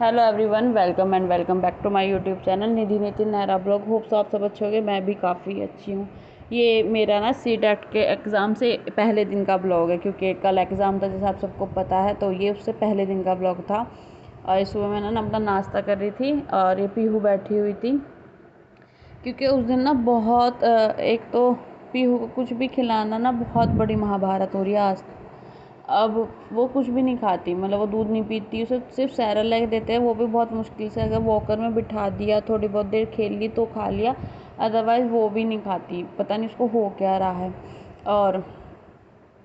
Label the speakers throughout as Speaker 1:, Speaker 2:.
Speaker 1: Hello everyone, welcome back to my YouTube channel Nidhi Nitin Nehra vlog. Hope so आप सब अच्छे होंगे। मैं भी काफ़ी अच्छी हूँ। ये मेरा ना सीटेट के एग्ज़ाम से पहले दिन का ब्लॉग है, क्योंकि कल एग्ज़ाम था जैसे आप सबको पता है। तो ये उससे पहले दिन का ब्लॉग था। और सुबह मैं ना अपना नाश्ता कर रही थी और ये पीहू बैठी हुई थी, क्योंकि उस दिन ना बहुत एक तो पीहू को कुछ भी खिलाना ना बहुत बड़ी महाभारत हो रही है आज। अब वो कुछ भी नहीं खाती, मतलब वो दूध नहीं पीती, उसे सिर्फ सेरेलैक देते हैं, वो भी बहुत मुश्किल से। अगर वॉकर में बिठा दिया, थोड़ी बहुत देर खेल ली तो खा लिया, अदरवाइज़ वो भी नहीं खाती। पता नहीं उसको हो क्या रहा है। और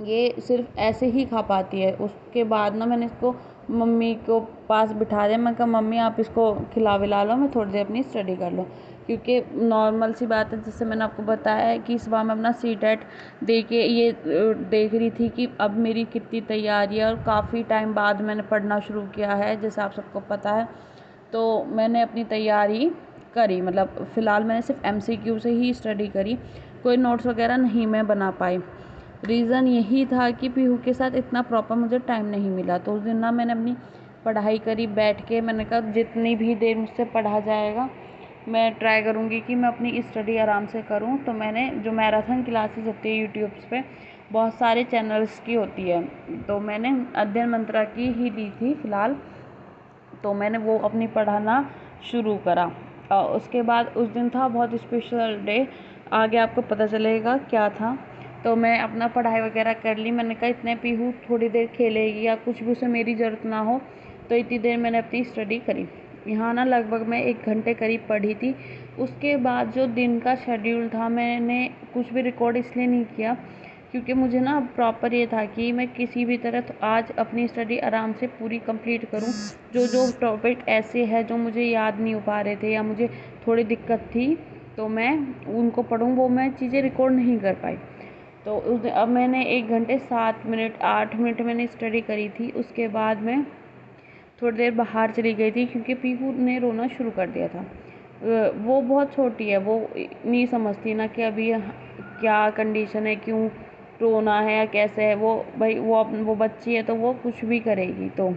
Speaker 1: ये सिर्फ ऐसे ही खा पाती है। उसके बाद ना मैंने इसको मम्मी को पास बिठा दिया। मैं कहा मम्मी आप इसको खिला विला लो, मैं थोड़ी देर अपनी स्टडी कर लूँ, क्योंकि नॉर्मल सी बात है, जैसे मैंने आपको बताया है कि इस बार मैं अपना सीटेट दे के ये देख रही थी कि अब मेरी कितनी तैयारी है। और काफ़ी टाइम बाद मैंने पढ़ना शुरू किया है, जैसे आप सबको पता है। तो मैंने अपनी तैयारी करी, मतलब फ़िलहाल मैंने सिर्फ MCQ से ही स्टडी करी, कोई नोट्स वगैरह नहीं मैं बना पाई। रीज़न यही था कि पीहू के साथ इतना प्रॉपर मुझे टाइम नहीं मिला। तो उस दिन ना मैंने अपनी पढ़ाई करी बैठ के। मैंने कहा जितनी भी देर मुझसे पढ़ा जाएगा मैं ट्राई करूँगी कि मैं अपनी स्टडी आराम से करूँ। तो मैंने जो मैराथन क्लासेस होती है यूट्यूब पे, बहुत सारे चैनल्स की होती है, तो मैंने अध्ययन मंत्रा की ही ली थी फ़िलहाल। तो मैंने वो अपनी पढ़ाना शुरू करा। उसके बाद उस दिन था बहुत स्पेशल डे, आगे आपको पता चलेगा क्या था। तो मैं अपना पढ़ाई वगैरह कर ली। मैंने कहा इतने पीहू थोड़ी देर खेलेगी या कुछ भी उसे मेरी ज़रूरत ना हो, तो इतनी देर मैंने अपनी स्टडी करी। यहाँ ना लगभग मैं 1 घंटे करीब पढ़ी थी। उसके बाद जो दिन का शेड्यूल था, मैंने कुछ भी रिकॉर्ड इसलिए नहीं किया क्योंकि मुझे ना प्रॉपर ये था कि मैं किसी भी तरह तो आज अपनी स्टडी आराम से पूरी कंप्लीट करूं। जो जो टॉपिक ऐसे हैं जो मुझे याद नहीं हो पा रहे थे या मुझे थोड़ी दिक्कत थी, तो मैं उनको पढ़ूं, वो मैं चीज़ें रिकॉर्ड नहीं कर पाई। तो अब मैंने 1 घंटे 7 मिनट 8 मिनट मैंने स्टडी करी थी। उसके बाद मैं थोड़ी देर बाहर चली गई थी, क्योंकि पीहू ने रोना शुरू कर दिया था। वो बहुत छोटी है, वो नहीं समझती ना कि अभी क्या कंडीशन है, क्यों रोना है या कैसे है। वो भाई वो बच्ची है तो वो कुछ भी करेगी। तो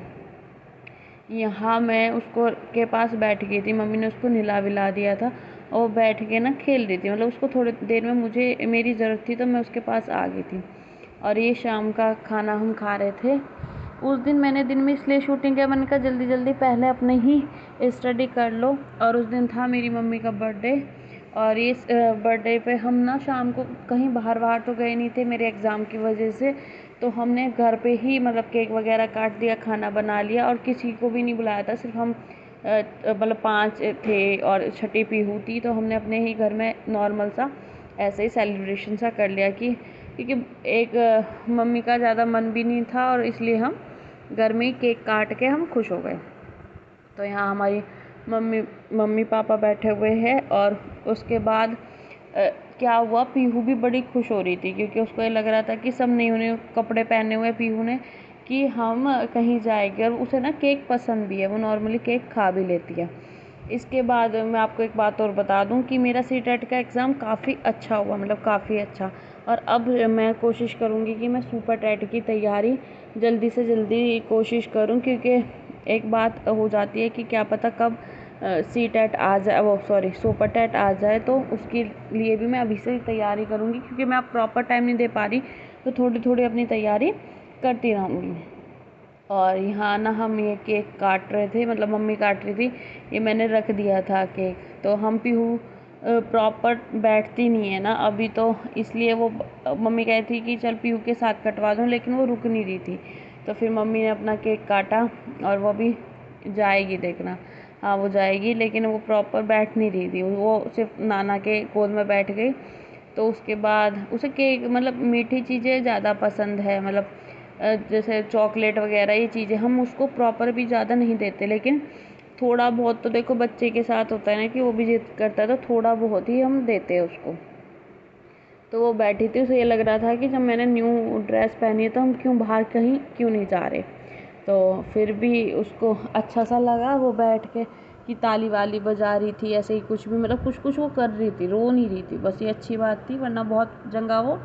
Speaker 1: यहाँ मैं उसको के पास बैठ गई थी, मम्मी ने उसको नहला विला दिया था और बैठ के ना खेल रही थी। मतलब उसको थोड़ी देर में मुझे मेरी ज़रूरत थी तो मैं उसके पास आ गई थी। और ये शाम का खाना हम खा रहे थे। उस दिन मैंने दिन में इसलिए शूटिंग किया, मैंने कहा जल्दी जल्दी पहले अपने ही स्टडी कर लो। और उस दिन था मेरी मम्मी का बर्थडे। और ये बर्थडे पे हम ना शाम को कहीं बाहर बाहर तो गए नहीं थे मेरे एग्ज़ाम की वजह से। तो हमने घर पे ही मतलब केक वगैरह काट दिया, खाना बना लिया और किसी को भी नहीं बुलाया था। सिर्फ हम मतलब 5 थे और छठी पीहू थी, तो हमने अपने ही घर में नॉर्मल सा ऐसे ही सेलिब्रेशन सा कर लिया कि क्योंकि एक मम्मी का ज़्यादा मन भी नहीं था, और इसलिए हम घर में ही केक काट के हम खुश हो गए। तो यहाँ हमारी मम्मी मम्मी पापा बैठे हुए हैं। और उसके बाद क्या हुआ, पीहू भी बड़ी खुश हो रही थी, क्योंकि उसको ये लग रहा था कि सब नए नए कपड़े पहने हुए पीहू ने, कि हम कहीं जाएंगे। और उसे ना केक पसंद भी है, वो नॉर्मली केक खा भी लेती है। इसके बाद मैं आपको एक बात और बता दूं कि मेरा सीटेट का एग्ज़ाम काफ़ी अच्छा हुआ, मतलब काफ़ी अच्छा। और अब मैं कोशिश करूंगी कि मैं सुपर टेट की तैयारी जल्दी से जल्दी कोशिश करूं, क्योंकि एक बात हो जाती है कि क्या पता कब सीटेट आ जाए, वो सॉरी सुपर टेट आ जाए। तो उसके लिए भी मैं अभी से तैयारी करूंगी, क्योंकि मैं अब प्रॉपर टाइम नहीं दे पा रही, तो थोड़ी थोड़ी अपनी तैयारी करती रहूँगी। और यहाँ ना हम ये केक काट रहे थे, मतलब मम्मी काट रही थी, ये मैंने रख दिया था केक। तो हम पीहू प्रॉपर बैठती नहीं है ना अभी, तो इसलिए वो मम्मी कह रही थी कि चल पीहू के साथ कटवा दूँ, लेकिन वो रुक नहीं रही थी। तो फिर मम्मी ने अपना केक काटा और वो भी जाएगी, देखना। हाँ वो जाएगी, लेकिन वो प्रॉपर बैठ नहीं रही थी, वो सिर्फ नाना के गोद में बैठ गई। तो उसके बाद उसे केक मतलब मीठी चीज़ें ज़्यादा पसंद है, मतलब जैसे चॉकलेट वगैरह ये चीज़ें हम उसको प्रॉपर भी ज़्यादा नहीं देते, लेकिन थोड़ा बहुत तो देखो बच्चे के साथ होता है ना कि वो भी जिद करता है, तो थोड़ा बहुत ही हम देते हैं उसको। तो वो बैठी थी, उसे ये लग रहा था कि जब मैंने न्यू ड्रेस पहनी है तो हम क्यों बाहर कहीं क्यों नहीं जा रहे। तो फिर भी उसको अच्छा सा लगा, वो बैठ के कि ताली वाली बजा रही थी, ऐसे ही कुछ भी मतलब कुछ कुछ वो कर रही थी, रो नहीं रही थी, बस ये अच्छी बात थी। वरना बहुत जगह वो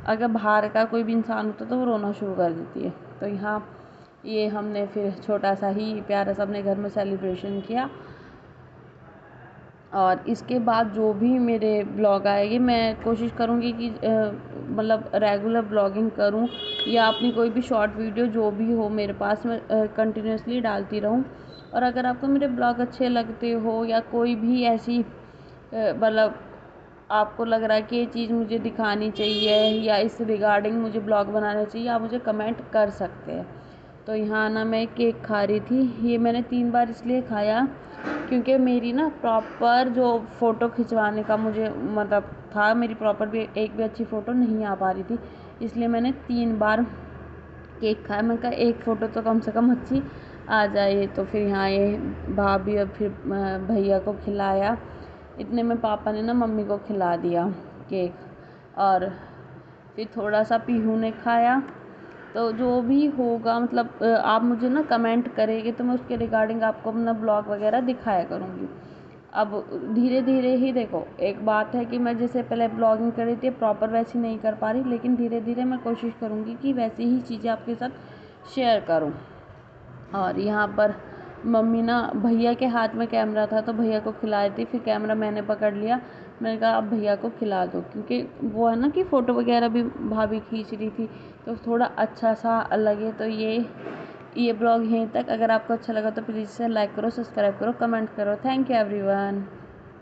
Speaker 1: अगर बाहर का कोई भी इंसान होता तो वो रोना शुरू कर देती है। तो यहाँ ये हमने फिर छोटा सा ही प्यारा सा अपने घर में सेलिब्रेशन किया। और इसके बाद जो भी मेरे ब्लॉग आएंगे मैं कोशिश करूँगी कि मतलब रेगुलर ब्लॉगिंग करूँ, या अपनी कोई भी शॉर्ट वीडियो जो भी हो मेरे पास में कंटिन्यूसली डालती रहूँ। और अगर आपको मेरे ब्लॉग अच्छे लगते हो या कोई भी ऐसी मतलब आपको लग रहा है कि ये चीज़ मुझे दिखानी चाहिए या इस रिगार्डिंग मुझे ब्लॉग बनाना चाहिए, आप मुझे कमेंट कर सकते हैं। तो यहाँ ना मैं केक खा रही थी, ये मैंने 3 बार इसलिए खाया क्योंकि मेरी ना प्रॉपर जो फ़ोटो खिंचवाने का मुझे मतलब था, मेरी प्रॉपर भी एक भी अच्छी फ़ोटो नहीं आ पा रही थी, इसलिए मैंने 3 बार केक खाया। मैं कहा एक फ़ोटो तो कम से कम अच्छी आ जाए। तो फिर यहाँ ये भाभी और फिर भैया को खिलाया। इतने में पापा ने ना मम्मी को खिला दिया केक। और फिर थोड़ा सा पीहू ने खाया। तो जो भी होगा मतलब आप मुझे ना कमेंट करेंगे तो मैं उसके रिगार्डिंग आपको अपना ब्लॉग वगैरह दिखाया करूँगी। अब धीरे धीरे ही देखो, एक बात है कि मैं जैसे पहले ब्लॉगिंग कर रही थी प्रॉपर वैसी नहीं कर पा रही, लेकिन धीरे धीरे मैं कोशिश करूँगी कि वैसी ही चीज़ें आपके साथ शेयर करूँ। और यहाँ पर मम्मी ना भैया के हाथ में कैमरा था तो भैया को खिला रही थी, फिर कैमरा मैंने पकड़ लिया। मैंने कहा अब भैया को खिला दो, क्योंकि वो है ना कि फ़ोटो वगैरह भी भाभी खींच रही थी तो थोड़ा अच्छा सा लगे। तो ये ब्लॉग यहीं तक। अगर आपको अच्छा लगा तो प्लीज़ इसे लाइक करो, सब्सक्राइब करो, कमेंट करो। Thank you everyone.